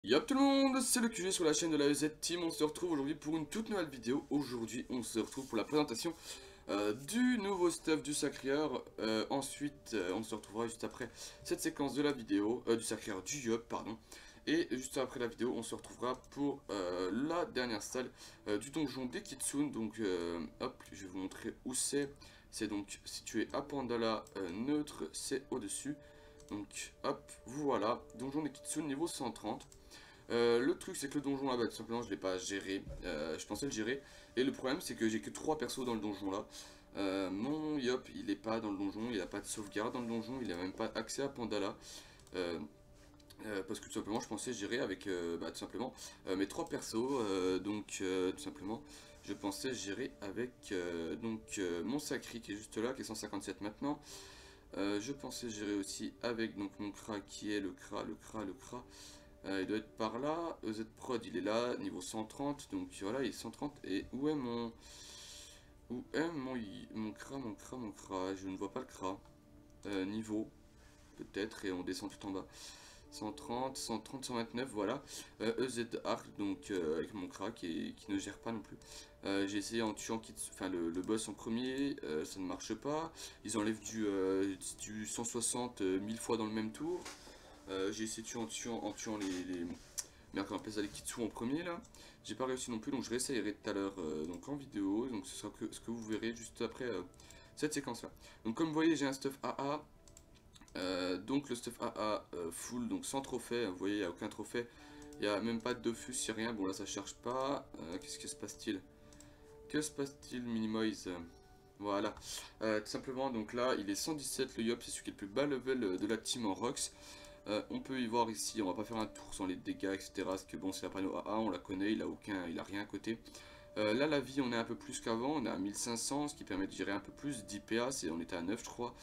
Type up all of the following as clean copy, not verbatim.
Yop tout le monde, c'est le QG sur la chaîne de la EZ Team. On se retrouve aujourd'hui pour une toute nouvelle vidéo. Aujourd'hui, on se retrouve pour la présentation du nouveau stuff du Sacrieur. Ensuite, on se retrouvera juste après cette séquence de la vidéo, du Sacrieur du Yop, pardon. Et juste après la vidéo, on se retrouvera pour la dernière salle du donjon des Kitsune. Donc, hop, je vais vous montrer où c'est. C'est donc situé à Pandala neutre, c'est au-dessus. Donc, hop, voilà, donjon des Kitsune niveau 130. Le truc c'est que le donjon là-bas tout simplement je l'ai pas géré, je pensais le gérer, et le problème c'est que j'ai que 3 persos dans le donjon là. Mon Yop il est pas dans le donjon, il a pas de sauvegarde dans le donjon, il a même pas accès à Pandala, euh, parce que tout simplement je pensais gérer avec tout simplement mes 3 persos, tout simplement je pensais gérer avec mon Sacri qui est juste là, qui est 157 maintenant. Je pensais gérer aussi avec donc mon Kra qui est le Kra. Il doit être par là. EZ Prod il est là, niveau 130. Donc voilà, il est 130. Et où est mon. Où est mon Kra. Je ne vois pas le Kra. Niveau. Peut-être. Et on descend tout en bas. 130, 130, 129, voilà. EZ Arc, donc avec mon Kra qui ne gère pas non plus. J'ai essayé en tuant le boss en premier, ça ne marche pas. Ils enlèvent du 160 1000 fois dans le même tour. J'ai essayé de tuer en tuant les... Merde, on appelle ça les Kitsu en premier là. J'ai pas réussi non plus, donc je réessayerai tout à l'heure donc en vidéo. Donc ce sera ce que vous verrez juste après cette séquence là. Donc comme vous voyez, j'ai un stuff AA. Donc le stuff AA full, donc sans trophée. Vous voyez, il n'y a aucun trophée. Il n'y a même pas de Dofus, il n'y a rien. Bon là ça cherche pas. Qu'est-ce que se passe-t-il? Que se passe-t-il, Minimoise? Voilà. Tout simplement, donc là, il est 117 le Yop, c'est celui qui est le plus bas level de la team en Rox. On peut y voir ici, on va pas faire un tour sans les dégâts, etc. Parce que bon, c'est la panneau AA, on la connaît, il a rien à côté. Là, la vie, on est un peu plus qu'avant, on est à 1500, ce qui permet de gérer un peu plus. 10 PA, on était à 9, je crois.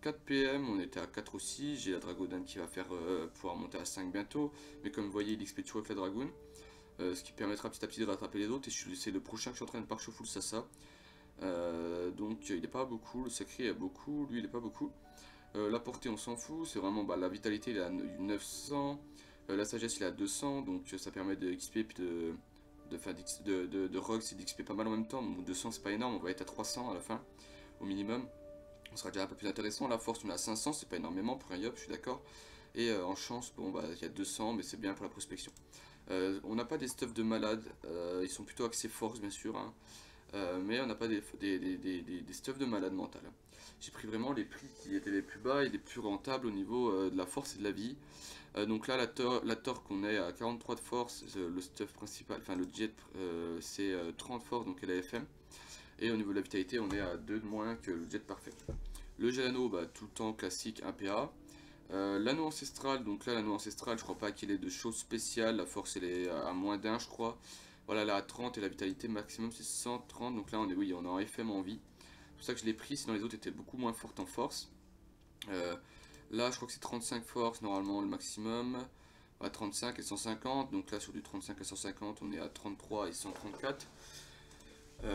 4 PM, on était à 4 aussi. J'ai la Dragodane qui va faire pouvoir monter à 5 bientôt. Mais comme vous voyez, il XP toujours avec la Dragoon. Ce qui permettra petit à petit de rattraper les autres. Et c'est le prochain que je suis en train de parcher full Sasa. Donc il n'est pas beaucoup, le sacré est beaucoup, lui il n'est pas beaucoup. La portée on s'en fout, c'est vraiment la vitalité il est à 900, la sagesse il est à 200, donc ça permet de XP puis de Rox et d'XP pas mal en même temps. Donc 200 c'est pas énorme, on va être à 300 à la fin, au minimum. On sera déjà un peu plus intéressant. La force on est à 500, c'est pas énormément pour un Yop, je suis d'accord. Et en chance, bon bah il y a 200, mais c'est bien pour la prospection. On n'a pas des stuffs de malades, ils sont plutôt axés force bien sûr, hein. Mais on n'a pas des stuffs de malade mental. J'ai pris vraiment les prix qui étaient les plus bas et les plus rentables au niveau de la force et de la vie. Donc là, la torque, on est à 43 de force, le stuff principal, enfin le jet, c'est 30 force, donc elle a FM. Et au niveau de la vitalité, on est à 2 de moins que le jet parfait. Le Gelano, bah, tout le temps classique 1 PA. L'anneau ancestral, donc là l'anneau ancestral, je crois pas qu'il ait de choses spéciales, la force elle est à moins d'un je crois. Voilà, là à 30 et la vitalité maximum c'est 130, donc là on est, oui, on est en FM en vie. C'est pour ça que je l'ai pris, sinon les autres étaient beaucoup moins fortes en force. Là je crois que c'est 35 force normalement le maximum, à 35 et 150, donc là sur du 35 à 150 on est à 33 et 134.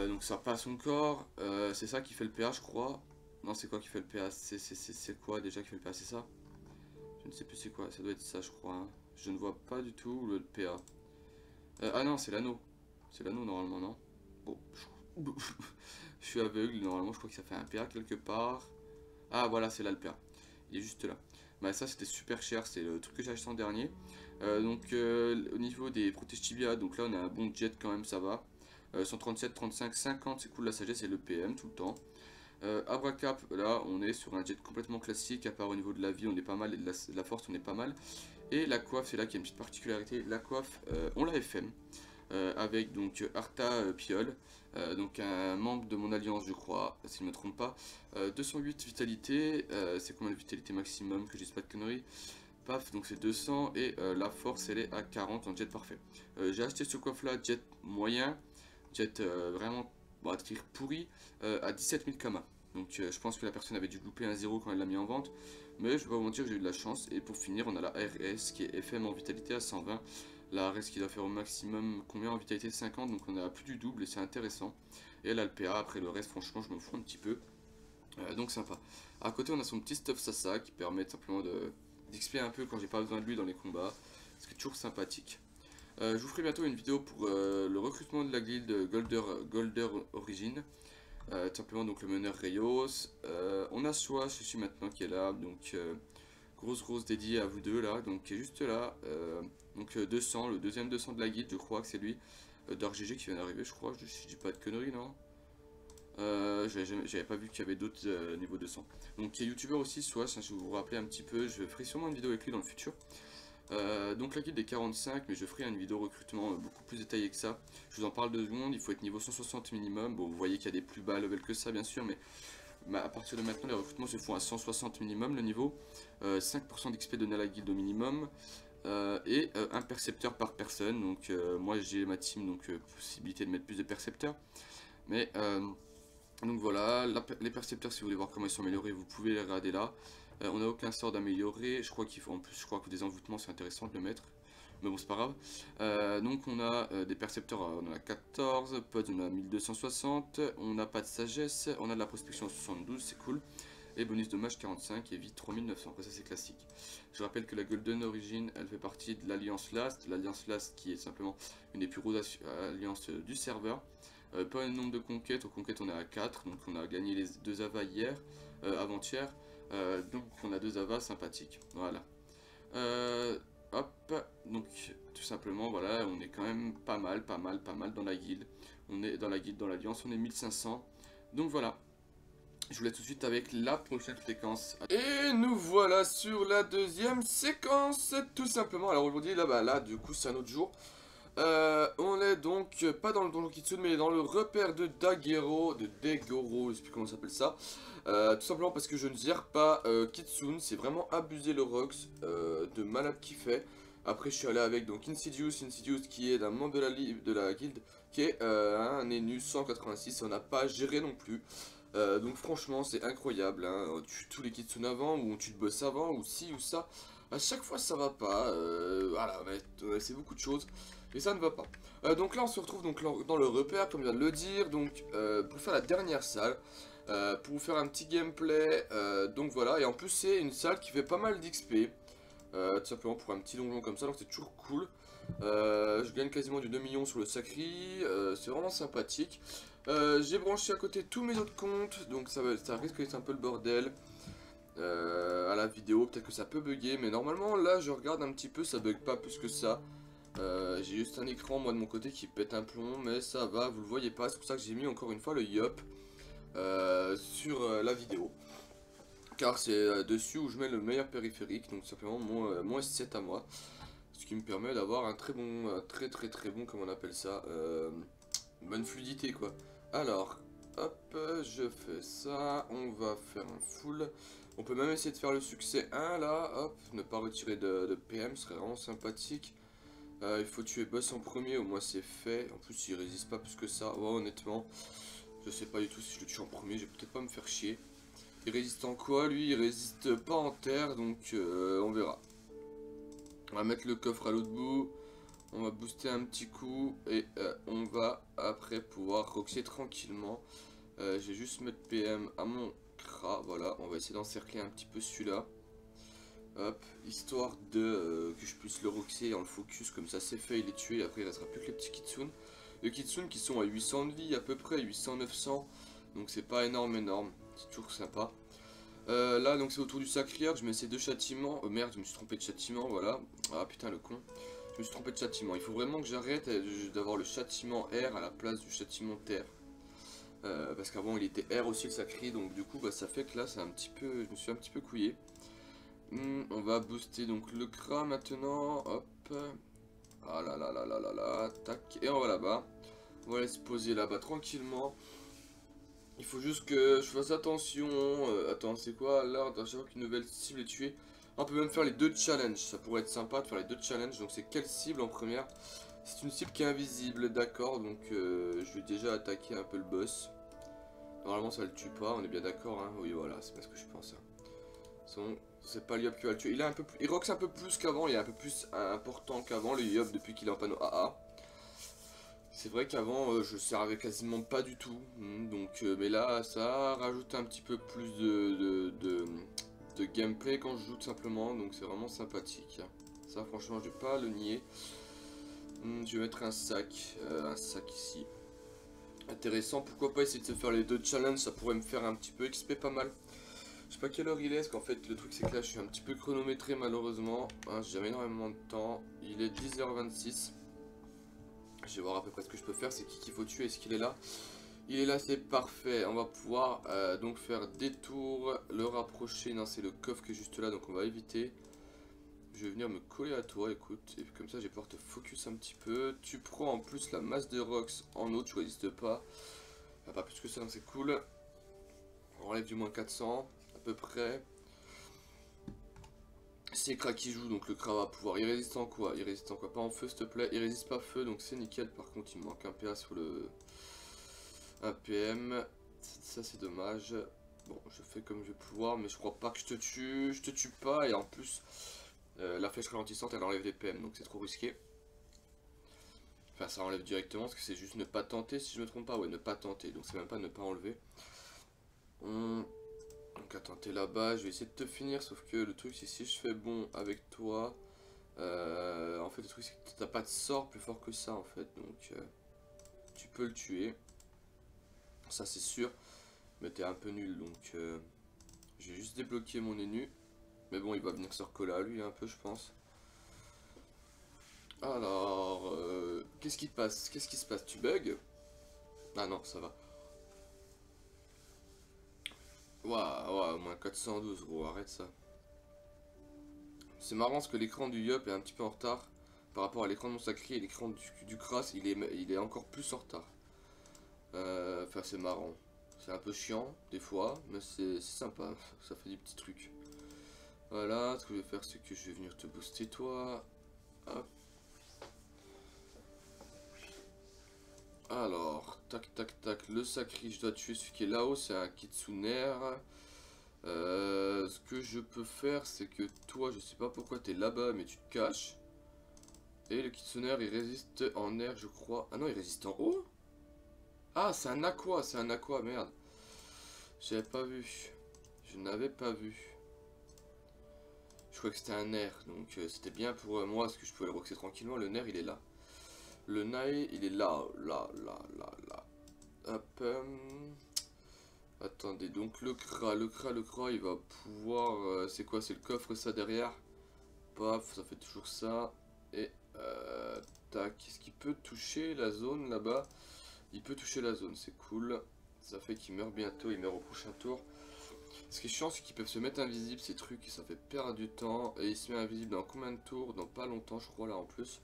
Donc ça passe encore, c'est ça qui fait le PA je crois. Non, c'est quoi qui fait le PA? C'est quoi déjà qui fait le PA? C'est ça? Je ne sais plus c'est quoi, ça doit être ça je crois, hein. Je ne vois pas du tout le PA. Ah non, c'est l'anneau. C'est l'anneau normalement, non? Bon, je suis aveugle, normalement je crois que ça fait un PA quelque part. Ah voilà, c'est là le PA. Il est juste là. Bah ça c'était super cher, c'est le truc que j'ai acheté en dernier. Au niveau des protèges tibia, donc là on a un bon jet quand même, ça va. 137, 35, 50, c'est cool, la sagesse et le PM tout le temps. Abracap, là on est sur un jet complètement classique, à part au niveau de la vie on est pas mal et de la force on est pas mal. Et la coiffe, c'est là qu'il y a une petite particularité, la coiffe on l'a FM, avec donc Arta Piol, donc un membre de mon alliance je crois, si je ne me trompe pas. 208 vitalité, c'est combien de vitalité maximum que je dise pas de conneries. Paf, donc c'est 200 et la force elle est à 40 en jet parfait. J'ai acheté ce coiffe là, jet moyen, jet vraiment bon, tir pourri, à 17 000 kama. Donc je pense que la personne avait dû louper un 0 quand elle l'a mis en vente. Mais je vais pas vous mentir, j'ai eu de la chance. Et pour finir, on a la RS qui est FM en vitalité à 120. La RS qui doit faire au maximum combien en vitalité? 50. Donc on a plus du double et c'est intéressant. Et elle a le PA. Après le reste, franchement, je me fous un petit peu. Donc sympa. À côté, on a son petit stuff Sasa qui permet simplement de d'XP un peu quand j'ai pas besoin de lui dans les combats. ce qui est toujours sympathique. Je vous ferai bientôt une vidéo pour le recrutement de la guilde Golder Origin. Tout simplement donc le meneur Rayos. On a Swash aussi maintenant qui est là, donc grosse dédiée à vous deux là, donc qui est juste là. Donc 200, le deuxième 200 de la guilde, je crois que c'est lui. DarkGG qui vient d'arriver, je crois, si je dis pas de conneries, non. J'avais pas vu qu'il y avait d'autres niveaux 200. Donc il y a youtubeur aussi, Swash, hein, si vous vous rappelez un petit peu, je ferai sûrement une vidéo avec lui dans le futur. Donc la guilde est 45, mais je ferai une vidéo recrutement beaucoup plus détaillée que ça. Je vous en parle 2 secondes, il faut être niveau 160 minimum. Bon, vous voyez qu'il y a des plus bas level que ça, bien sûr, mais à partir de maintenant, les recrutements se font à 160 minimum le niveau. 5% d'XP donné à la guilde au minimum. Et un percepteur par personne. Donc moi j'ai ma team, donc possibilité de mettre plus de percepteurs. Mais donc voilà, les percepteurs, si vous voulez voir comment ils sont améliorés, vous pouvez les regarder là. On n'a aucun sort d'améliorer, je crois qu'il faut en plus, je crois que des envoûtements c'est intéressant de le mettre, mais bon c'est pas grave. Donc on a des percepteurs, on en a 14, pods on a 1260, on n'a pas de sagesse, on a de la prospection 72, c'est cool, et bonus dommage 45 et vie 3900, après ça c'est classique. Je rappelle que la Golden Origin elle fait partie de l'Alliance Last qui est simplement une des plus grosses alliances du serveur. Pas un nombre de conquêtes, aux conquêtes on est à 4, donc on a gagné les 2 avas hier, avant-hier. Donc on a 2 avas sympathiques, voilà. Hop, donc tout simplement voilà, on est quand même pas mal dans la guilde. On est dans la guilde, dans l'alliance, on est 1500. Donc voilà, je vous laisse tout de suite avec la prochaine séquence. Et nous voilà sur la deuxième séquence, tout simplement. Alors aujourd'hui là du coup c'est un autre jour. On est donc pas dans le donjon Kitsune mais dans le repère de Dagero, je sais plus comment ça s'appelle ça. Tout simplement parce que je ne gère pas Kitsune, c'est vraiment abusé le Rox, de malade qui fait. Après je suis allé avec donc Insidious qui est d'un membre de la guilde, qui est un Enu 186, on n'a pas géré non plus. Donc franchement c'est incroyable, hein. On tue tous les Kitsune avant, ou on tue le boss avant, ou ci ou ça. À chaque fois ça va pas, voilà, c'est beaucoup de choses. Et ça ne va pas. Donc là on se retrouve donc dans le repère comme je viens de le dire. Donc pour faire la dernière salle, pour vous faire un petit gameplay. Donc voilà, et en plus c'est une salle qui fait pas mal d'XP. Tout simplement pour un petit donjon comme ça, donc c'est toujours cool. Je gagne quasiment du 2 millions sur le Sacri, c'est vraiment sympathique. J'ai branché à côté tous mes autres comptes, donc ça risque d'être un peu le bordel. À la vidéo, peut-être que ça peut bugger, mais normalement là je regarde un petit peu, ça bug pas plus que ça. J'ai juste un écran moi de mon côté qui pète un plomb, mais ça va, vous le voyez pas, c'est pour ça que j'ai mis encore une fois le Yop sur la vidéo. Car c'est dessus où je mets le meilleur périphérique, donc simplement mon S7 à moi. Ce qui me permet d'avoir un très bon, très bon, comment on appelle ça, bonne fluidité quoi. Alors, hop, je fais ça, on va faire un full. On peut même essayer de faire le succès 1 là, hop, ne pas retirer de PM, ce serait vraiment sympathique. Il faut tuer boss en premier, au moins c'est fait. En plus il résiste pas plus que ça. Ouais, honnêtement, je sais pas du tout si je le tue en premier, je vais peut-être pas me faire chier. Il résiste en quoi lui? Il résiste pas en terre, donc on verra. On va mettre le coffre à l'autre bout. On va booster un petit coup et on va après pouvoir roxer tranquillement. Je vais juste mettre PM à mon cra. Voilà, on va essayer d'encercler un petit peu celui-là. Hop, histoire de que je puisse le roxer en le focus, comme ça c'est fait, il est tué, après il restera plus que les petits Kitsune. Les Kitsune qui sont à 800 de vie à peu près, 800-900, donc c'est pas énorme, c'est toujours sympa. Là donc c'est autour du Sacrière, je mets ces 2 châtiments, oh merde je me suis trompé de châtiment, voilà, ah putain le con, je me suis trompé de châtiment, il faut vraiment que j'arrête d'avoir le châtiment R à la place du châtiment terre. Parce qu'avant il était R aussi le Sacri, donc du coup bah, ça fait que là c'est un petit peu, je me suis un petit peu couillé. On va booster donc le Kra maintenant, hop, ah là là là là là là, tac, et on va là-bas, on va aller se poser là-bas tranquillement. Il faut juste que je fasse attention, attends c'est quoi, là, à chaque fois qu'une nouvelle cible est tuée, on peut même faire les 2 challenges, ça pourrait être sympa de faire les 2 challenges, donc c'est quelle cible en première? C'est une cible qui est invisible, d'accord, donc je vais déjà attaquer un peu le boss. Normalement ça le tue pas, on est bien d'accord, hein, oui voilà, c'est pas ce que je pense. Hein. C'est pas le Yop qui va le tuer. Il est un peu plus, il roxe un peu plus qu'avant, il est un peu plus important qu'avant le Yop depuis qu'il est en panneau AA. C'est vrai qu'avant je servais quasiment pas du tout, donc mais là ça rajoute un petit peu plus de gameplay quand je joue tout simplement, donc c'est vraiment sympathique. Ça franchement je vais pas le nier. Je vais mettre un sac ici. Intéressant, pourquoi pas essayer de se faire les deux challenges, ça pourrait me faire un petit peu XP pas mal. Je sais pas quelle heure il est, parce qu'en fait le truc c'est que là je suis un petit peu chronométré malheureusement. Hein, j'ai jamais énormément de temps, il est 10h26. Je vais voir à peu près ce que je peux faire, c'est qui qu'il faut tuer, est-ce qu'il est là? Il est là, c'est parfait, on va pouvoir donc faire des tours, le rapprocher, non c'est le coffre qui est juste là donc on va éviter. Je vais venir me coller à toi, écoute, et comme ça je vais pouvoir te focus un petit peu. Tu prends en plus la masse de rocks en eau, tu résistes pas. Pas plus que ça, donc c'est cool. On enlève du moins 400, à peu près. C'est Kra qui joue, donc le Kra va pouvoir. Il résiste en quoi? Il résiste en quoi? Pas en feu, s'il te plaît. Il résiste pas feu, donc c'est nickel. Par contre, il me manque un PA sur le... un PM. Ça, c'est dommage. Bon, je fais comme je vais pouvoir, mais je crois pas que je te tue. Je te tue pas, et en plus... la flèche ralentissante elle enlève les PM donc c'est trop risqué. Enfin ça enlève directement parce que c'est juste ne pas tenter si je me trompe pas. Ouais, ne pas tenter, donc c'est même pas ne pas enlever. Donc attends, t'es là-bas, je vais essayer de te finir, sauf que le truc c'est si je fais bon avec toi, en fait le truc c'est que t'as pas de sort plus fort que ça en fait, donc tu peux le tuer. Ça c'est sûr, mais t'es un peu nul donc je vais juste débloquer mon ennemi. Mais bon, il va venir se recoller à lui un peu, je pense. Alors, qu'est-ce qui passe? Qu'est-ce qui se passe? Tu bugs? Ah non, ça va. Waouh, waouh, moins 412, gros, arrête ça. C'est marrant parce que l'écran du Yup est un petit peu en retard par rapport à l'écran de mon sacré et l'écran du Kras, il est encore plus en retard. Enfin, c'est marrant. C'est un peu chiant, des fois, mais c'est sympa, ça fait des petits trucs. Voilà, ce que je vais faire, c'est que je vais venir te booster toi. Hop. Alors, tac tac tac, le sacré, je dois tuer celui qui est là-haut, c'est un Kitsuner. Ce que je peux faire, c'est que toi, je sais pas pourquoi t'es là-bas, mais tu te caches. Et le Kitsuner, il résiste en air, je crois. Ah non, il résiste en haut? Ah, c'est un aqua, merde. J'avais pas vu. Je n'avais pas vu. Je crois que c'était un air, donc c'était bien pour moi, parce que je pouvais le roxer tranquillement. Le nerf, il est là. Le Nae, il est là, là. Hop. Attendez, donc le Kra, il va pouvoir... c'est quoi? C'est le coffre, ça, derrière. Paf, ça fait toujours ça. Et... tac, est-ce qu'il peut toucher la zone, là-bas? Il peut toucher la zone, c'est cool. Ça fait qu'il meurt bientôt, il meurt au prochain tour. Ce qui est chiant, c'est qu'ils peuvent se mettre invisibles, ces trucs, et ça fait perdre du temps. Et il se met invisible dans combien de tours? Dans pas longtemps, je crois, là, en plus.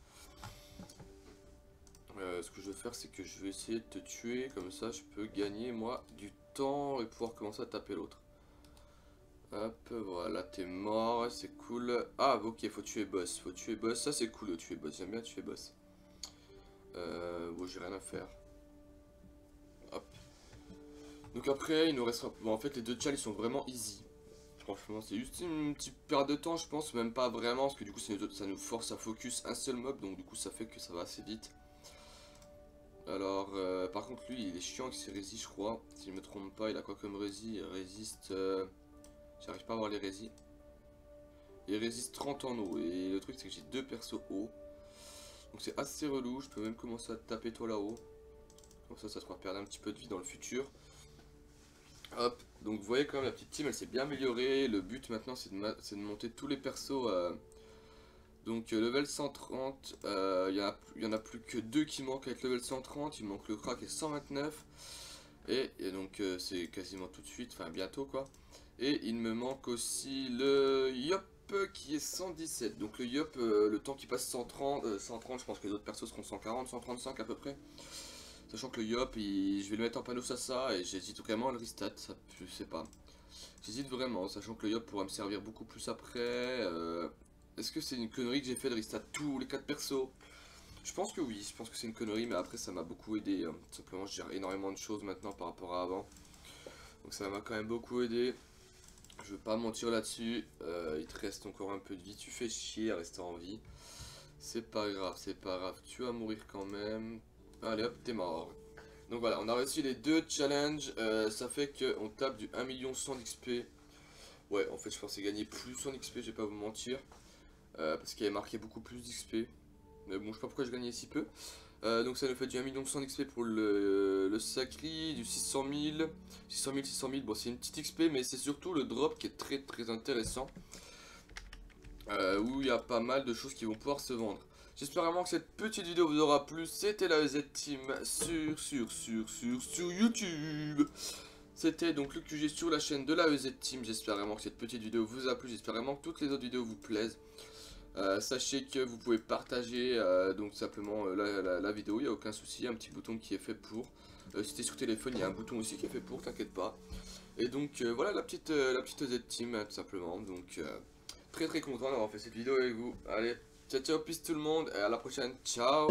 Ce que je vais faire, c'est que je vais essayer de te tuer, comme ça je peux gagner moi du temps et pouvoir commencer à taper l'autre. Hop, voilà, t'es mort, c'est cool. Ah, ok, faut tuer boss, ça c'est cool de tuer boss, j'aime bien tuer boss. Bon, j'ai rien à faire. Hop. Donc après, il nous restera... Bon, en fait, les deux challenges sont vraiment easy. Franchement, c'est juste une petite perte de temps, je pense, même pas vraiment, parce que du coup, ça nous force à focus un seul mob, donc du coup, ça fait que ça va assez vite. Alors, par contre, lui, il est chiant avec ses résis, je crois. Si je me trompe pas, il a quoi comme résis? Il résiste... J'arrive pas à voir les résis. Il résiste 30 en eau. Et le truc, c'est que j'ai deux persos haut. Donc c'est assez relou. Je peux même commencer à te taper toi là-haut. Comme ça te fera perdre un petit peu de vie dans le futur. Hop. Donc vous voyez quand même, la petite team, elle s'est bien améliorée. Le but maintenant, c'est de monter tous les persos... Donc level 130, il y en a plus que 2 qui manquent avec level 130, il manque le Kra qui est 129, et donc c'est quasiment tout de suite, enfin bientôt quoi. Et il me manque aussi le Yop qui est 117, donc le Yop, le temps qui passe 130, je pense que les autres persos seront 140, 135 à peu près. Sachant que le Yop, je vais le mettre en panneau ça, et j'hésite vraiment à le restart, ça, je sais pas. J'hésite vraiment, sachant que le Yop pourra me servir beaucoup plus après. Est-ce que c'est une connerie que j'ai fait de restart tous les 4 persos? Je pense que oui, je pense que c'est une connerie, mais après ça m'a beaucoup aidé. Tout simplement, je gère énormément de choses maintenant par rapport à avant. Donc ça m'a quand même beaucoup aidé. Je veux pas mentir là-dessus. Il te reste encore un peu de vie. Tu fais chier à rester en vie. C'est pas grave, c'est pas grave. Tu vas mourir quand même. Allez hop, t'es mort. Donc voilà, on a réussi les 2 challenges. Ça fait qu'on tape du 1 100 000 d'XP. Ouais, en fait, je pensais gagner plus en XP, je vais pas vous mentir. parce qu'il y avait marqué beaucoup plus d'XP. Mais bon, je sais pas pourquoi je gagnais si peu. Donc ça nous fait du 1 100 000 d'XP pour le Sacri, du 600 000, 600 000, 600 000. Bon, c'est une petite XP, mais c'est surtout le drop qui est très très intéressant. Où il y a pas mal de choses qui vont pouvoir se vendre. J'espère vraiment que cette petite vidéo vous aura plu. C'était la EZ Team sur YouTube. C'était donc le QG sur la chaîne de la EZ Team. J'espère vraiment que cette petite vidéo vous a plu. J'espère vraiment que toutes les autres vidéos vous plaisent. Sachez que vous pouvez partager donc simplement la vidéo, il n'y a aucun souci, il y a un petit bouton qui est fait pour. Si t'es sur téléphone, il y a un bouton aussi qui est fait pour, t'inquiète pas. Et donc voilà la petite EZ Team tout simplement. Donc très très content d'avoir fait cette vidéo avec vous. Allez, ciao ciao, peace tout le monde et à la prochaine, ciao.